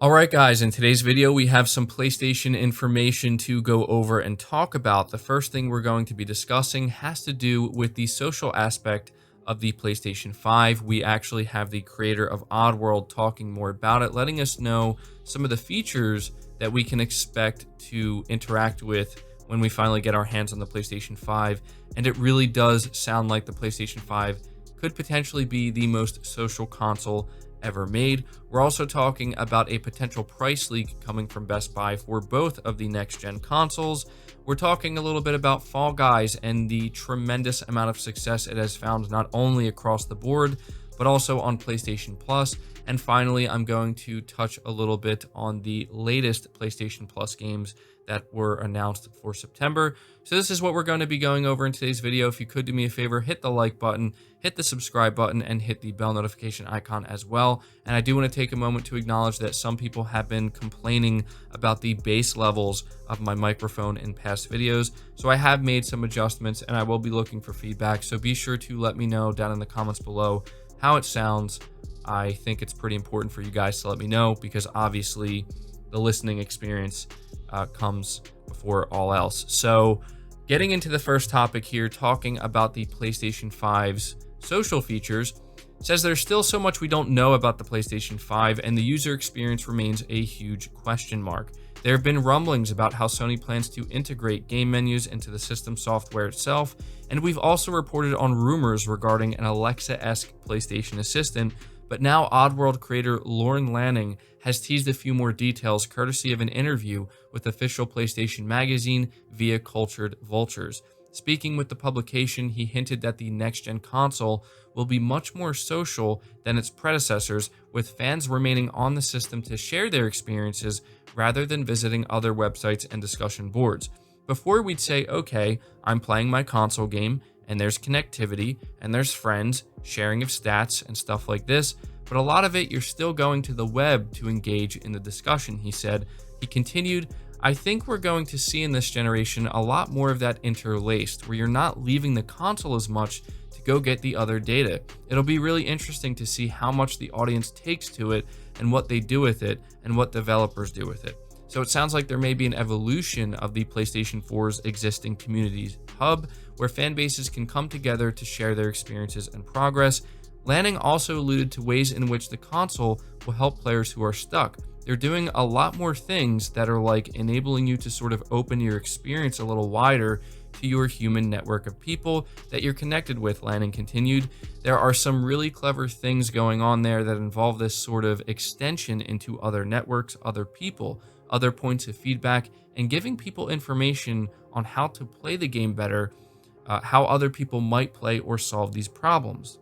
All right, guys, in today's video, we have some PlayStation information to go over and talk about. The first thing we're going to be discussing has to do with the social aspect of the PlayStation 5. We actually have the creator of Oddworld talking more about it, letting us know some of the features that we can expect to interact with when we finally get our hands on the PlayStation 5. And it really does sound like the PlayStation 5 could potentially be the most social console ever made. We're also talking about a potential price leak coming from Best Buy for both of the next-gen consoles. We're talking a little bit about Fall Guys and the tremendous amount of success it has found not only across the board, but also on PlayStation Plus. And finally, I'm going to touch a little bit on the latest PlayStation Plus games that were announced for September. So this is what we're going to be going over in today's video. If you could do me a favor, hit the like button, hit the subscribe button, and hit the bell notification icon as well. And I do want to take a moment to acknowledge that some people have been complaining about the bass levels of my microphone in past videos. So I have made some adjustments and I will be looking for feedback. So be sure to let me know down in the comments below how it sounds. I think it's pretty important for you guys to let me know because obviously the listening experience comes before all else. So getting into the first topic here, talking about the PlayStation 5's social features, says there's still so much we don't know about the PlayStation 5 and the user experience remains a huge question mark. There have been rumblings about how Sony plans to integrate game menus into the system software itself, and we've also reported on rumors regarding an Alexa-esque PlayStation assistant, but now Oddworld creator Lauren Lanning has teased a few more details courtesy of an interview with official PlayStation magazine via Cultured Vultures. Speaking with the publication, he hinted that the next-gen console will be much more social than its predecessors, with fans remaining on the system to share their experiences rather than visiting other websites and discussion boards. Before we'd say, okay, I'm playing my console game, and there's connectivity, and there's friends, sharing of stats, and stuff like this, but a lot of it you're still going to the web to engage in the discussion, he said. He continued, I think we're going to see in this generation a lot more of that interlaced, where you're not leaving the console as much to go get the other data. It'll be really interesting to see how much the audience takes to it and what they do with it and what developers do with it. So it sounds like there may be an evolution of the PlayStation 4's existing communities hub, where fan bases can come together to share their experiences and progress. Lanning also alluded to ways in which the console will help players who are stuck. They're doing a lot more things that are like enabling you to sort of open your experience a little wider to your human network of people that you're connected with, Lanning continued. There are some really clever things going on there that involve this sort of extension into other networks, other people, other points of feedback, and giving people information on how to play the game better, how other people might play or solve these problems.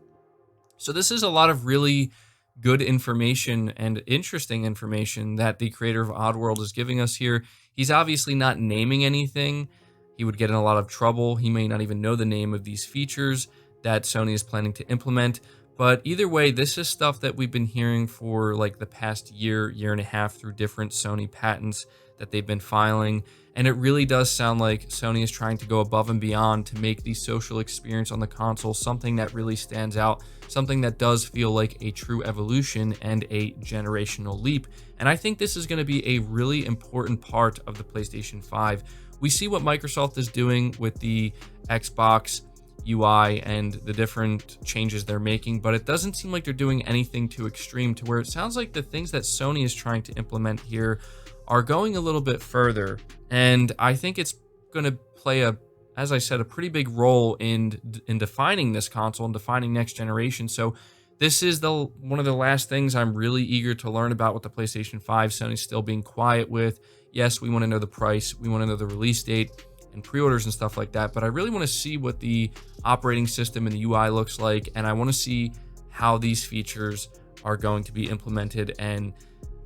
So this is a lot of really good information and interesting information that the creator of Oddworld is giving us here. He's obviously not naming anything. He would get in a lot of trouble. He may not even know the name of these features that Sony is planning to implement. But either way, this is stuff that we've been hearing for like the past year, year and a half through different Sony patents that they've been filing. And it really does sound like Sony is trying to go above and beyond to make the social experience on the console something that really stands out, something that does feel like a true evolution and a generational leap. And I think this is going to be a really important part of the PlayStation 5. We see what Microsoft is doing with the Xbox UI and the different changes they're making, but it doesn't seem like they're doing anything too extreme to where it sounds like the things that Sony is trying to implement here are going a little bit further. And I think it's going to play as I said, a pretty big role in defining this console and defining next generation. So this is one of the last things I'm really eager to learn about with the PlayStation 5. Sony's still being quiet with, yes, we want to know the price, we want to know the release date and pre-orders and stuff like that, but I really want to see what the operating system and the UI looks like, and I want to see how these features are going to be implemented. And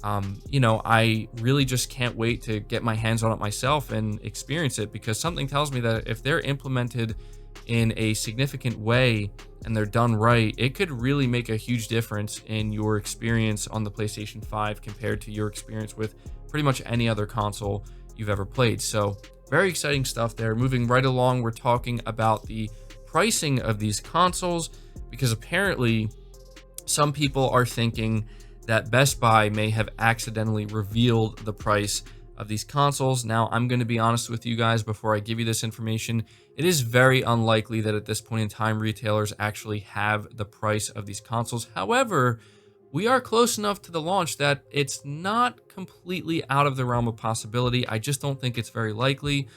I really just can't wait to get my hands on it myself and experience it, because something tells me that if they're implemented in a significant way and they're done right, it could really make a huge difference in your experience on the PlayStation 5 compared to your experience with pretty much any other console you've ever played. So very exciting stuff there. Moving right along, we're talking about the pricing of these consoles, because apparently some people are thinking that Best Buy may have accidentally revealed the price of these consoles. Now, I'm going to be honest with you guys before I give you this information. It is very unlikely that at this point in time, retailers actually have the price of these consoles. However, we are close enough to the launch that it's not completely out of the realm of possibility. I just don't think it's very likely.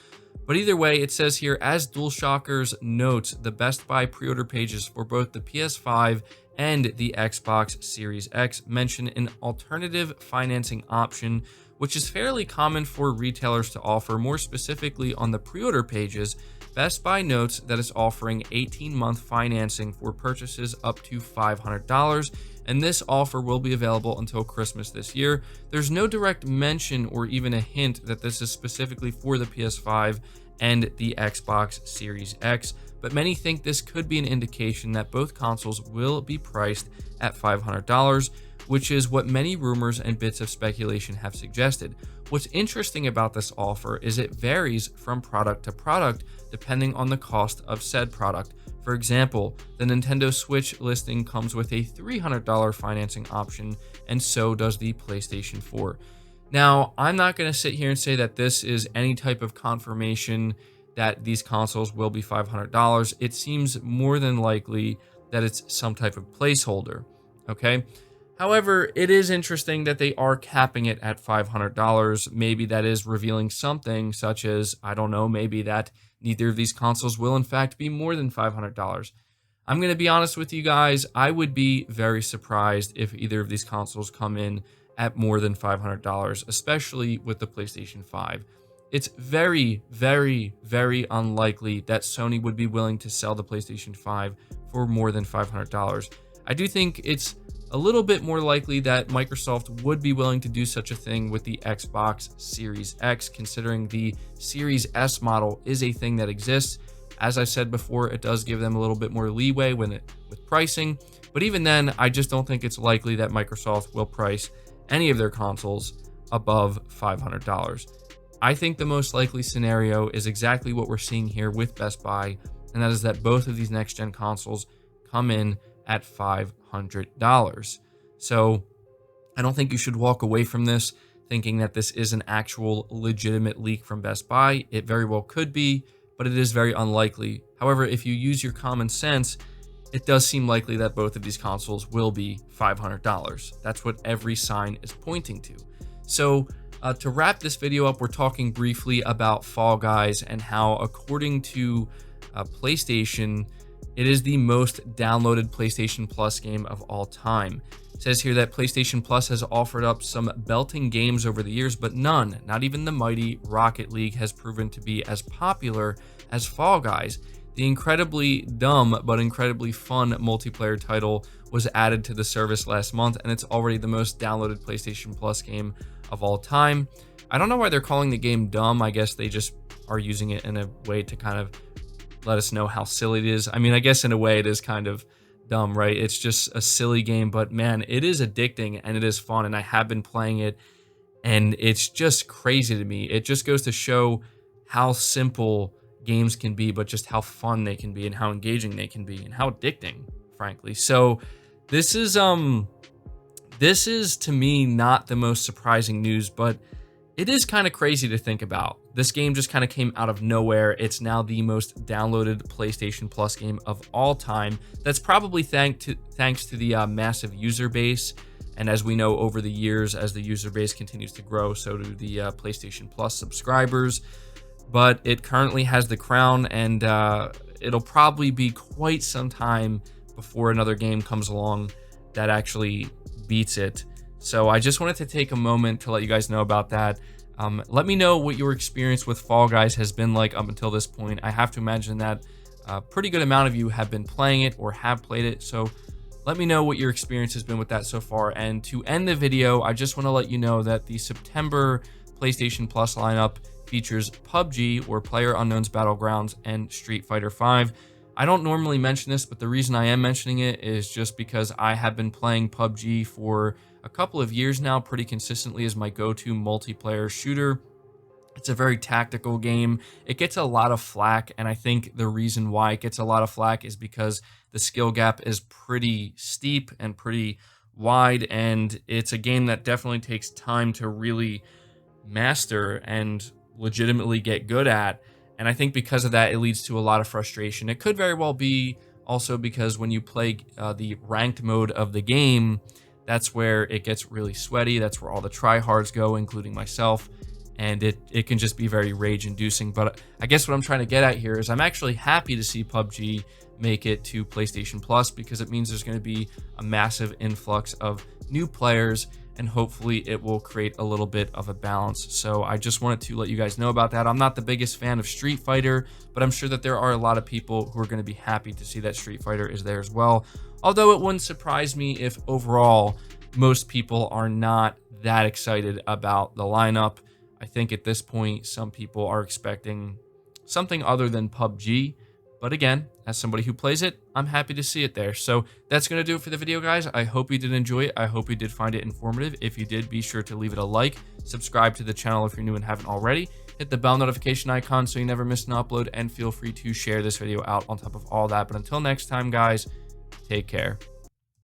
But either way, it says here, as DualShockers notes, the Best Buy pre-order pages for both the PS5 and the Xbox Series X mention an alternative financing option, which is fairly common for retailers to offer. More specifically, on the pre-order pages, Best Buy notes that it's offering 18-month financing for purchases up to $500, and this offer will be available until Christmas this year. There's no direct mention or even a hint that this is specifically for the PS5 and the Xbox Series X, but many think this could be an indication that both consoles will be priced at $500, which is what many rumors and bits of speculation have suggested. What's interesting about this offer is it varies from product to product depending on the cost of said product. For example, the Nintendo Switch listing comes with a $300 financing option, and so does the PlayStation 4. Now, I'm not going to sit here and say that this is any type of confirmation that these consoles will be $500. It seems more than likely that it's some type of placeholder, okay? However, it is interesting that they are capping it at $500. Maybe that is revealing something such as, I don't know, maybe that neither of these consoles will in fact be more than $500. I'm going to be honest with you guys, I would be very surprised if either of these consoles come in at more than $500, especially with the PlayStation 5. It's very, very, very unlikely that Sony would be willing to sell the PlayStation 5 for more than $500. I do think it's a little bit more likely that Microsoft would be willing to do such a thing with the Xbox Series X, considering the Series S model is a thing that exists. As I said before, it does give them a little bit more leeway with pricing, but even then, I just don't think it's likely that Microsoft will price any of their consoles above $500. I think the most likely scenario is exactly what we're seeing here with Best Buy, and that is that both of these next-gen consoles come in at $500. So I don't think you should walk away from this thinking that this is an actual legitimate leak from Best Buy. It very well could be, but it is very unlikely. However, if you use your common sense, it does seem likely that both of these consoles will be $500. That's what every sign is pointing to. So to wrap this video up, we're talking briefly about Fall Guys and how, according to PlayStation, it is the most downloaded PlayStation Plus game of all time. It says here that PlayStation Plus has offered up some belting games over the years, but none, not even the mighty Rocket League, has proven to be as popular as Fall Guys. The incredibly dumb but incredibly fun multiplayer title was added to the service last month, and it's already the most downloaded PlayStation Plus game of all time. I don't know why they're calling the game dumb. I guess they just are using it in a way to kind of let us know how silly it is. I mean, I guess in a way it is kind of dumb, right? It's just a silly game, but man, it is addicting and it is fun, and I have been playing it, and it's just crazy to me. It just goes to show how simple games can be, but just how fun they can be and how engaging they can be and how addicting, frankly. So this is to me not the most surprising news, but it is kind of crazy to think about. This game just kind of came out of nowhere. It's now the most downloaded PlayStation Plus game of all time. That's probably thanks to the massive user base. And as we know, over the years, as the user base continues to grow, so do the PlayStation Plus subscribers. But it currently has the crown, and it'll probably be quite some time before another game comes along that actually beats it. So I just wanted to take a moment to let you guys know about that. Let me know what your experience with Fall Guys has been like up until this point. I have to imagine that a pretty good amount of you have been playing it or have played it. So let me know what your experience has been with that so far. And to end the video, I just want to let you know that the September PlayStation Plus lineup features PUBG, or PlayerUnknown's Battlegrounds, and Street Fighter V. I don't normally mention this, but the reason I am mentioning it is just because I have been playing PUBG for a couple of years now pretty consistently as my go-to multiplayer shooter. It's a very tactical game. It gets a lot of flack, and I think the reason why it gets a lot of flack is because the skill gap is pretty steep and pretty wide, and it's a game that definitely takes time to really master and legitimately get good at. And I think because of that, it leads to a lot of frustration. It could very well be also because when you play the ranked mode of the game, that's where it gets really sweaty. That's where all the tryhards go, including myself. And it can just be very rage inducing. But I guess what I'm trying to get at here is I'm actually happy to see PUBG make it to PlayStation Plus, because it means there's going to be a massive influx of new players, and hopefully it will create a little bit of a balance. So I just wanted to let you guys know about that. I'm not the biggest fan of Street Fighter, but I'm sure that there are a lot of people who are going to be happy to see that Street Fighter is there as well. Although it wouldn't surprise me if overall most people are not that excited about the lineup. I think at this point, some people are expecting something other than PUBG. But again, as somebody who plays it, I'm happy to see it there. So that's going to do it for the video, guys. I hope you did enjoy it. I hope you did find it informative. If you did, be sure to leave it a like. Subscribe to the channel if you're new and haven't already. Hit the bell notification icon so you never miss an upload. And feel free to share this video out on top of all that. But until next time, guys, take care.